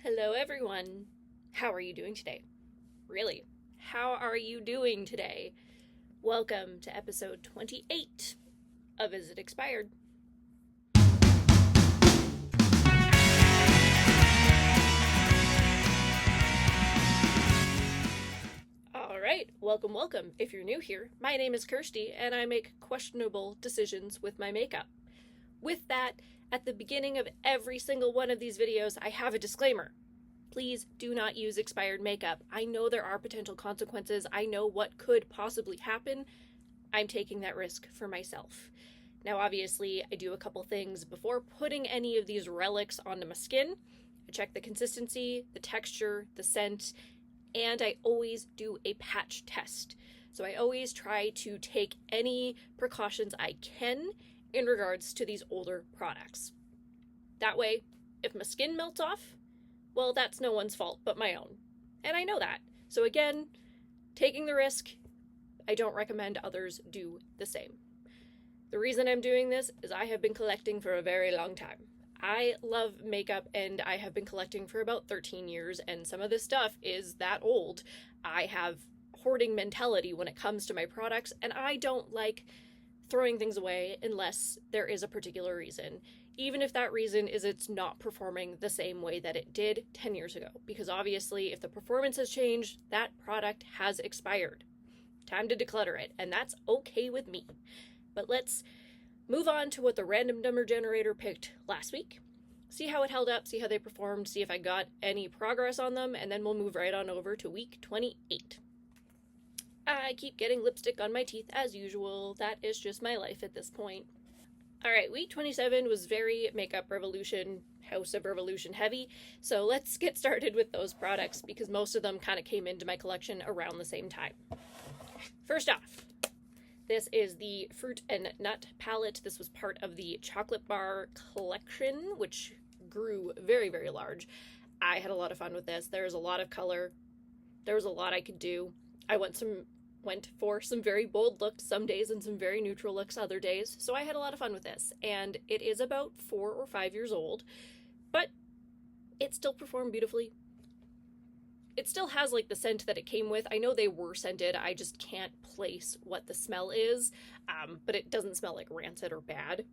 Hello, everyone. How are you doing today? Really, how are you doing today? Welcome to episode 28 of Is It Expired? Alright, welcome. If you're new here, my name is Kirsty, and I make questionable decisions with my makeup. With that, at the beginning of every single one of these videos, I have a disclaimer. Please do not use expired makeup. I know there are potential consequences. I know what could possibly happen. I'm taking that risk for myself. Now, obviously, I do a couple things before putting any of these relics onto my skin. I check the consistency, the texture, the scent, and I always do a patch test. So I always try to take any precautions I can in regards to these older products. That way, if my skin melts off, well, that's no one's fault but my own. And I know that. So again, taking the risk, I don't recommend others do the same. The reason I'm doing this is I have been collecting for a very long time. I love makeup and I have been collecting for about 13 years, and some of this stuff is that old. I have hoarding mentality when it comes to my products, and I don't like throwing things away unless there is a particular reason. Even if that reason is it's not performing the same way that it did 10 years ago. Because obviously, if the performance has changed, that product has expired. Time to declutter it, and that's okay with me. But let's move on to what the random number generator picked last week. See how it held up, see how they performed, see if I got any progress on them, and then we'll move right on over to week 28. I keep getting lipstick on my teeth as usual. That is just my life at this point. Alright, week 27 was very Makeup Revolution, House of Revolution heavy, so let's get started with those products because most of them kind of came into my collection around the same time. First off, this is the Fruit and Nut palette. This was part of the Chocolate Bar collection, which grew very, very large. I had a lot of fun with this. There's a lot of color. There was a lot I could do. I went for some very bold looks some days and some very neutral looks other days, so I had a lot of fun with this. And it is about 4 or 5 years old, but it still performed beautifully. It still has like the scent that it came with. I know they were scented, I just can't place what the smell is, but it doesn't smell like rancid or bad.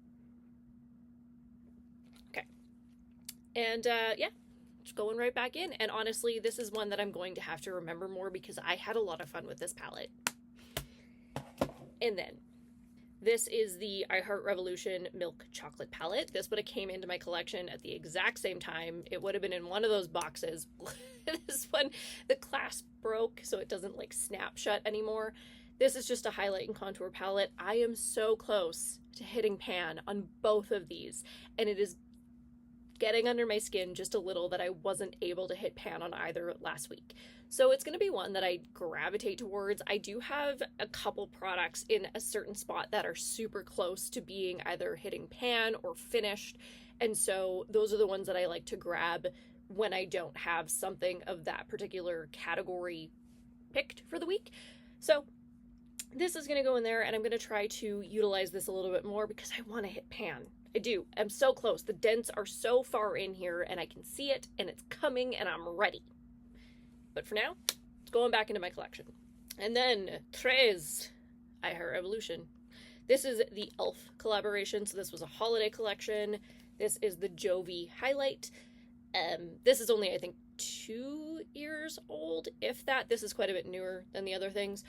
Okay. And yeah, just going right back in. And honestly, this is one that I'm going to have to remember more because I had a lot of fun with this palette. And then this is the I Heart Revolution Milk Chocolate Palette. This would have came into my collection at the exact same time. It would have been in one of those boxes. This one, the clasp broke, so it doesn't like snap shut anymore. This is just a highlight and contour palette. I am so close to hitting pan on both of these, and it is getting under my skin just a little that I wasn't able to hit pan on either last week. So it's going to be one that I gravitate towards. I do have a couple products in a certain spot that are super close to being either hitting pan or finished, and so those are the ones that I like to grab when I don't have something of that particular category picked for the week. So this is going to go in there, and I'm going to try to utilize this a little bit more because I want to hit pan. I do. I'm so close. The dents are so far in here, and I can see it, and it's coming, and I'm ready. But for now, it's going back into my collection. And then, Trez, I Heart Revolution. This is the e.l.f. collaboration, so this was a holiday collection. This is the Jovi highlight. This is only, I think, 2 years old, if that. This is quite a bit newer than the other things.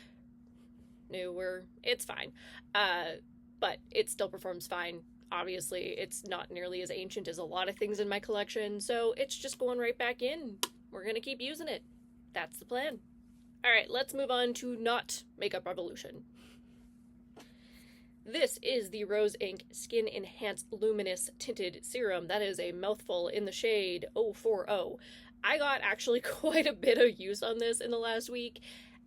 Newer. It's fine. But it still performs fine. Obviously, it's not nearly as ancient as a lot of things in my collection, so it's just going right back in. We're going to keep using it. That's the plan. Alright, let's move on to not Makeup Revolution. This is the Rose Inc Skin Enhanced Luminous Tinted Serum. That is a mouthful in the shade 040. I got actually quite a bit of use on this in the last week.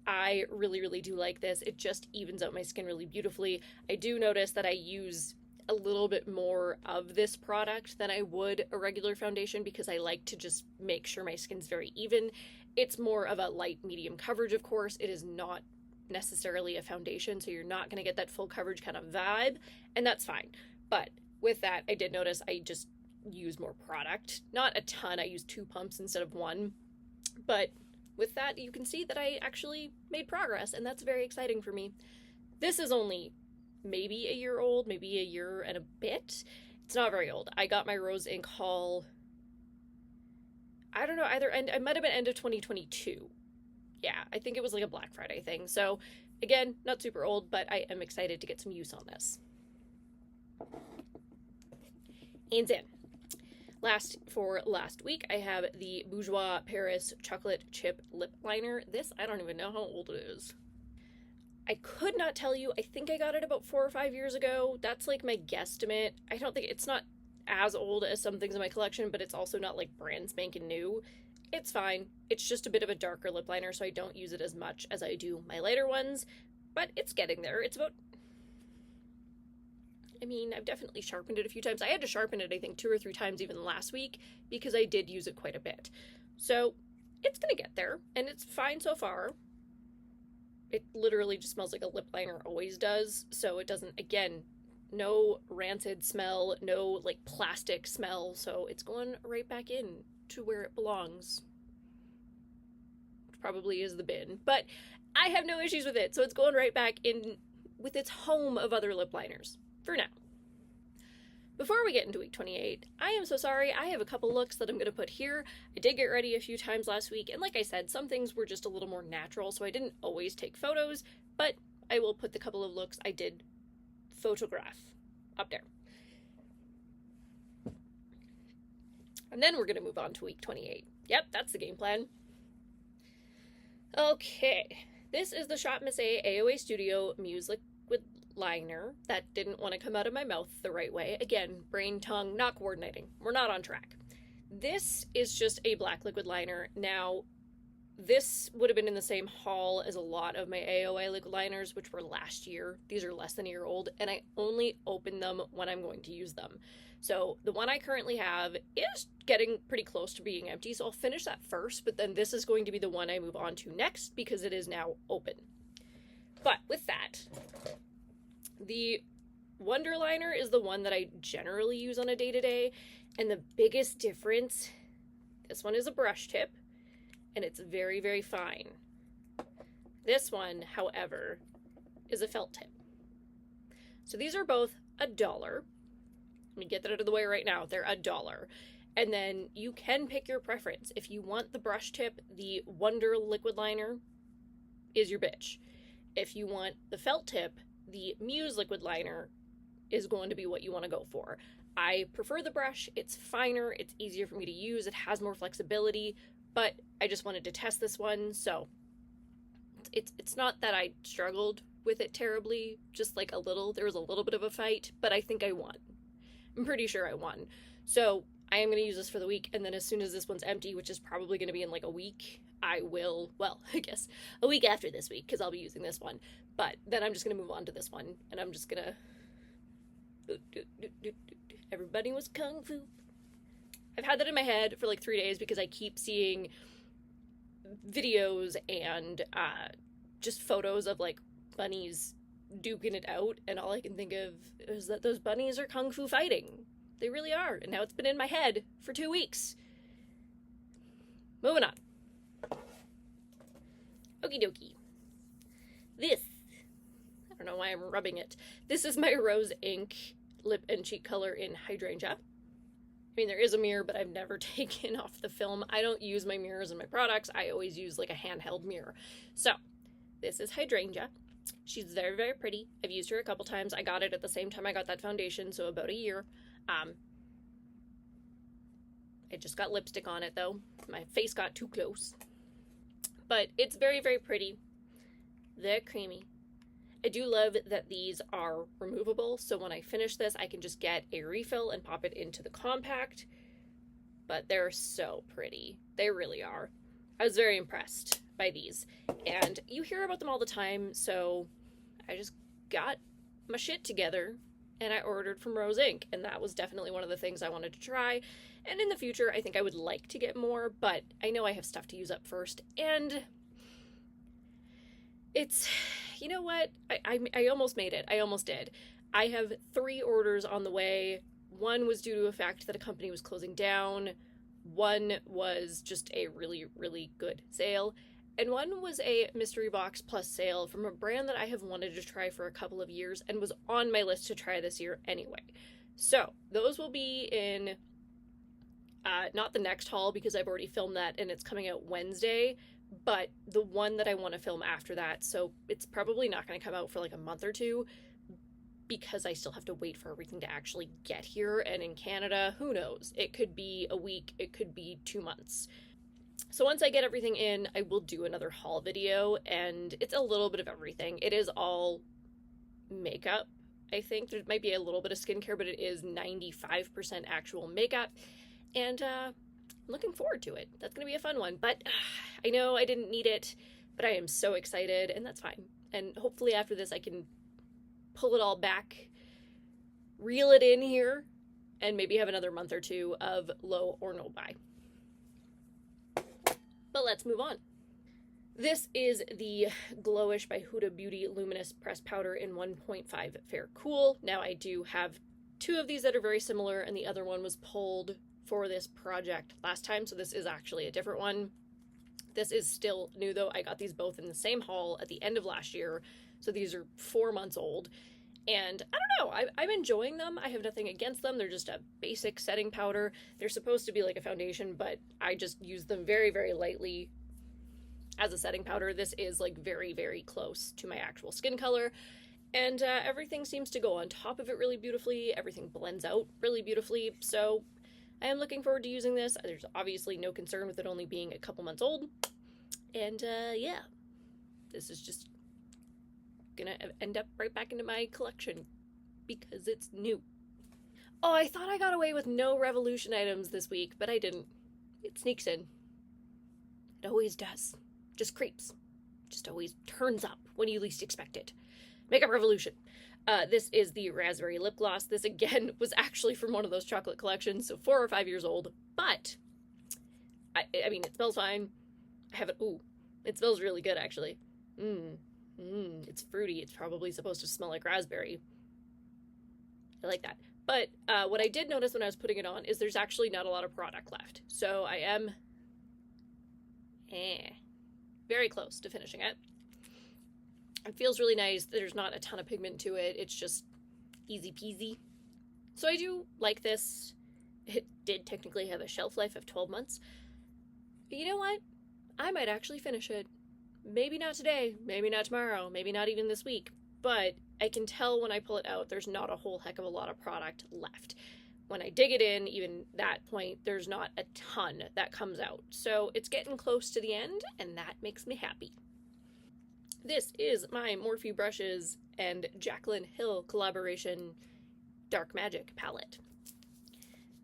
I really, really do like this. It just evens out my skin really beautifully. I do notice that I use a little bit more of this product than I would a regular foundation because I like to just make sure my skin's very even. It's more of a light medium coverage, of course. It is not necessarily a foundation, so you're not going to get that full coverage kind of vibe, and that's fine. But with that, I did notice I just use more product. Not a ton, I used 2 pumps instead of 1, but with that you can see that I actually made progress, and that's very exciting for me. This is only maybe a year old, maybe a year and a bit. It's not very old. I got my rose ink haul, I don't know, it might have been end of 2022. Yeah, I think it was like a Black Friday thing. So again, not super old, but I am excited to get some use on this. And then, last week, I have the Bougie Paris Chocolate Chip Lip Liner. This, I don't even know how old it is. I could not tell you. I think I got it about 4 or 5 years ago. That's like my guesstimate. I don't think, it's not as old as some things in my collection, but it's also not like brand spanking new. It's fine. It's just a bit of a darker lip liner, so I don't use it as much as I do my lighter ones, but it's getting there. It's about, I mean, I've definitely sharpened it a few times. I had to sharpen it, I think, 2 or 3 times even last week because I did use it quite a bit. So it's gonna get there, and it's fine so far. It literally just smells like a lip liner always does, so it doesn't, again, no rancid smell, no like plastic smell, so it's going right back in to where it belongs. Which probably is the bin, but I have no issues with it, so it's going right back in with its home of other lip liners, for now. Before we get into week 28, I am so sorry, I have a couple looks that I'm going to put here. I did get ready a few times last week, and like I said, some things were just a little more natural, so I didn't always take photos, but I will put the couple of looks I did photograph up there. And then we're going to move on to week 28. Yep, that's the game plan. Okay, this is the Shop Miss A AOA Studio Muse Liquid Liner. That didn't want to come out of my mouth the right way. Again, brain, tongue, not coordinating. We're not on track. This is just a black liquid liner. Now, this would have been in the same haul as a lot of my AOA liquid liners, which were last year. These are less than a year old, and I only open them when I'm going to use them. So the one I currently have is getting pretty close to being empty, so I'll finish that first, but then this is going to be the one I move on to next because it is now open. But with that, the Wonder Liner is the one that I generally use on a day-to-day, and the biggest difference, this one is a brush tip, and it's very, very fine. This one, however, is a felt tip. So these are both $1. Let me get that out of the way right now. They're $1. And then you can pick your preference. If you want the brush tip, the Wonder Liquid Liner is your bitch. If you want the felt tip, the Muse Liquid Liner is going to be what you want to go for. I prefer the brush. It's finer. It's easier for me to use. It has more flexibility, but I just wanted to test this one, so it's not that I struggled with it terribly, just like a little. There was a little bit of a fight, but I think I won. I'm pretty sure I won. So I am going to use this for the week, and then as soon as this one's empty, which is probably going to be in like a week, I will, well, I guess a week after this week, because I'll be using this one. But then I'm just going to move on to this one, and I'm just going to... Everybody was kung fu. I've had that in my head for like 3 days because I keep seeing videos and just photos of like bunnies duking it out, and all I can think of is that those bunnies are kung fu fighting. They really are, and now it's been in my head for 2 weeks. Moving on. Okie dokie. This, I don't know why I'm rubbing it. This is my Rose Ink lip and cheek color in Hydrangea. I mean, there is a mirror, but I've never taken off the film. I don't use my mirrors in my products. I always use like a handheld mirror. So, this is Hydrangea. She's very, very pretty. I've used her a couple times. I got it at the same time I got that foundation, so about a year. I just got lipstick on it, though. My face got too close. But it's very, very pretty. They're creamy. I do love that these are removable, so when I finish this, I can just get a refill and pop it into the compact. But they're so pretty. They really are. I was very impressed by these. And you hear about them all the time, so I just got my shit together and I ordered from Rose Ink, and that was definitely one of the things I wanted to try. And in the future, I think I would like to get more, but I know I have stuff to use up first, and it's, you know what, I almost made it. I almost did. I have 3 orders on the way. One was due to a fact that a company was closing down, one was just a really, really good sale, and one was a mystery box plus sale from a brand that I have wanted to try for a couple of years and was on my list to try this year anyway. So those will be in, not the next haul because I've already filmed that and it's coming out Wednesday, but the one that I want to film after that. So it's probably not going to come out for like a month or two because I still have to wait for everything to actually get here. And in Canada, who knows? It could be a week, it could be 2 months. So once I get everything in, I will do another haul video, and it's a little bit of everything. It is all makeup, I think. There might be a little bit of skincare, but it is 95% actual makeup. And I'm looking forward to it. That's going to be a fun one. But I know I didn't need it, but I am so excited, and that's fine. And hopefully after this I can pull it all back, reel it in here, and maybe have another month or two of low or no buy. But let's move on. This is the Glowish by Huda Beauty Luminous Pressed Powder in 1.5 Fair Cool. Now I do have 2 of these that are very similar, and the other one was pulled for this project last time, so this is actually a different one. This is still new though. I got these both in the same haul at the end of last year, so these are 4 months old. And I don't know, I'm enjoying them. I have nothing against them. They're just a basic setting powder. They're supposed to be like a foundation, but I just use them very, very lightly as a setting powder. This is like very, very close to my actual skin color. And everything seems to go on top of it really beautifully. Everything blends out really beautifully. So I am looking forward to using this. There's obviously no concern with it only being a couple months old. And yeah, this is just gonna end up right back into my collection because it's new. Oh, I thought I got away with no Revolution items this week, but I didn't. It sneaks in. It always does. Just creeps. Just always turns up when you least expect it. Makeup Revolution. This is the Raspberry Lip Gloss. This again was actually from one of those chocolate collections, so 4 or 5 years old, but I mean, it smells fine. I have it. Ooh, it smells really good actually. It's fruity. It's probably supposed to smell like raspberry. I like that. But what I did notice when I was putting it on is there's actually not a lot of product left. So I am very close to finishing it. It feels really nice. There's not a ton of pigment to it. It's just easy peasy. So I do like this. It did technically have a shelf life of 12 months. But you know what? I might actually finish it. Maybe not today, maybe not tomorrow, maybe not even this week, but I can tell when I pull it out, there's not a whole heck of a lot of product left. When I dig it in, even that point, there's not a ton that comes out. So it's getting close to the end, and that makes me happy. This is my Morphe Brushes and Jaclyn Hill collaboration Dark Magic palette.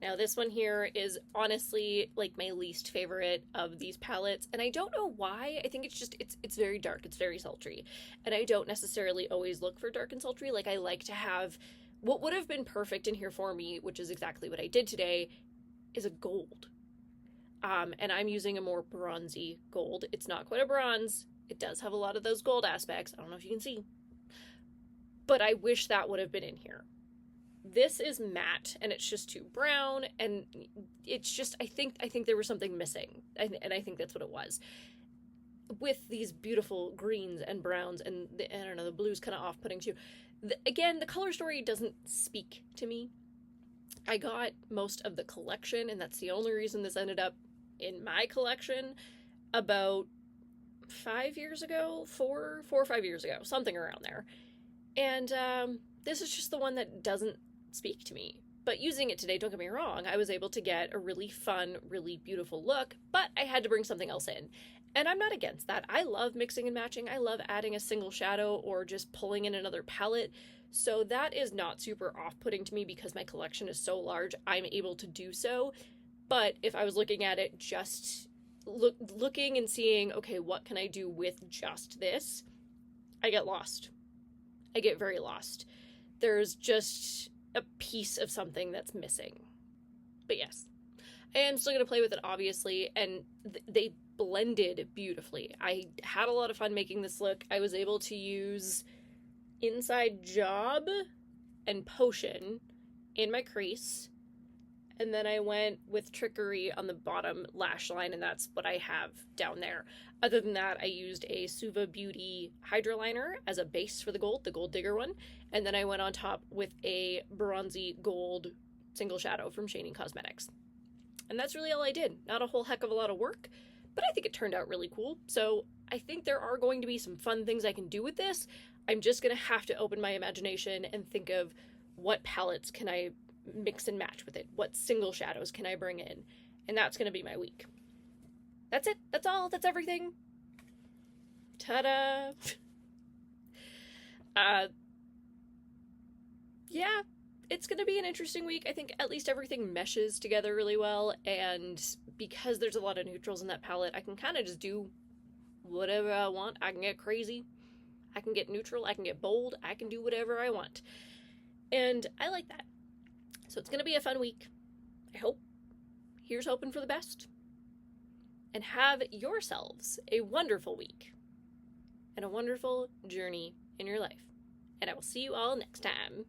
Now this one here is honestly like my least favorite of these palettes, and I don't know why. I think it's just, it's very dark, it's very sultry, and I don't necessarily always look for dark and sultry. Like I like to have, what would have been perfect in here for me, which is exactly what I did today, is a gold. And I'm using a more bronzy gold. It's not quite a bronze. It does have a lot of those gold aspects. I don't know if you can see, but I wish that would have been in here. This is matte, and it's just too brown, and it's just, I think there was something missing, and I think that's what it was. With these beautiful greens and browns, and I don't know, the blue's kind of off-putting too. Again, the color story doesn't speak to me. I got most of the collection, and that's the only reason this ended up in my collection about 5 years ago, 4 or 5 years ago, something around there. And this is just the one that doesn't speak to me. But using it today, don't get me wrong, I was able to get a really fun, really beautiful look, but I had to bring something else in. And I'm not against that. I love mixing and matching. I love adding a single shadow or just pulling in another palette. So that is not super off-putting to me because my collection is so large, I'm able to do so. But if I was looking at it just looking and seeing, okay, what can I do with just this? I get lost. I get very lost. There's just a piece of something that's missing. But yes, I am still going to play with it, obviously, and they blended beautifully. I had a lot of fun making this look. I was able to use Inside Job and Potion in my crease, and then I went with Trickery on the bottom lash line, and that's what I have down there. Other than that, I used a Huda Beauty Hydra liner as a base for the Gold Digger one, and then I went on top with a bronzy gold single shadow from Shading Cosmetics. And that's really all I did. Not a whole heck of a lot of work, but I think it turned out really cool. So I think there are going to be some fun things I can do with this. I'm just going to have to open my imagination and think of what palettes can I mix and match with it. What single shadows can I bring in? And that's going to be my week. That's it. That's all. That's everything. Ta-da! Yeah, it's going to be an interesting week. I think at least everything meshes together really well, and because there's a lot of neutrals in that palette, I can kind of just do whatever I want. I can get crazy. I can get neutral. I can get bold. I can do whatever I want. And I like that. So it's going to be a fun week. I hope. Here's hoping for the best. And have yourselves a wonderful week. And a wonderful journey in your life. And I will see you all next time.